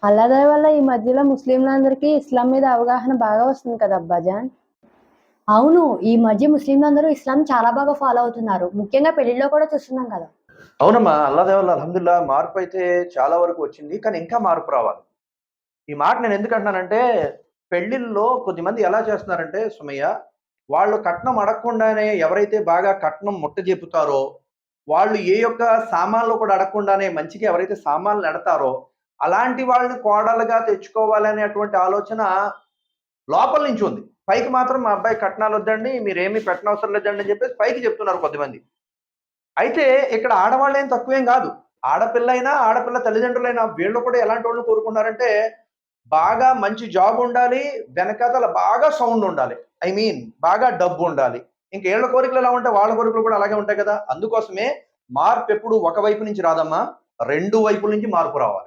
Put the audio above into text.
అల్లా దయ వల్ల ఈ మధ్యలో ముస్లింలందరికీ ఇస్లాం మీద అవగాహన బాగా వస్తుంది కదా అబ్బాజాన్. అవును. ఈ మధ్య ముస్లింలందరూ ఇస్లాం చాలా బాగా ఫాలో అవుతున్నారు. ముఖ్యంగా పెళ్ళిల్లో కూడా చూస్తున్నాం కదా! అవునమ్మా. అల్లా దయ వల్ల అల్హమ్దుల్లా మార్పయితే చాలా వరకు వచ్చింది. కానీ ఇంకా మార్పు రావాలి. ఈ మాట నేనెందుకు అంటున్నానంటే, పెళ్ళిల్లో కొద్దిమంది ఎలా చేస్తున్నారంటే సుమయ్య, వాళ్ళు కట్నం అడగకుండానే ఎవరైతే బాగా కట్నం ముట్టజెప్పుతారో, వాళ్ళు ఏ యొక్క సామాన్లు కూడా అడగకుండానే మంచిగా ఎవరైతే సామాన్లెడతారో, అలాంటి వాళ్ళని కోడలుగా తెచ్చుకోవాలనేటువంటి ఆలోచన లోపల నుంచి ఉంది. పైకి మాత్రం మా అబ్బాయికి కట్నాలొద్దండి, మీరేమి పెట్టనవసరం లేదండి అని జెప్పేసి పైకి చెప్తున్నారు కొద్దిమంది. అయితే ఇక్కడ ఆడవాళ్ళేం తక్కువేం గాదు. ఆడపిల్లైనా, ఆడపిల్ల తల్లిదండ్రులైనా వీళ్ళు కూడా ఎలాంటోళ్ళని కోరుకుంటున్నారంటే, బాగా మంచి జాబుండాలి, వెనకాతల బాగా సౌండుండాలి. ఐ మీన్ బాగా డబ్బుండాలి. ఇంక ఈళ్ళ కోరికలు ఎలా ఉంటాయి, వాళ్ళ కోరికలు కూడా అలాగే ఉంటాయి కదా! అందుకోసమే మార్పెప్పుడు ఒక వైపు నుంచి రాదమ్మా, 2 వైపుల నుంచి మార్పు రావాలి.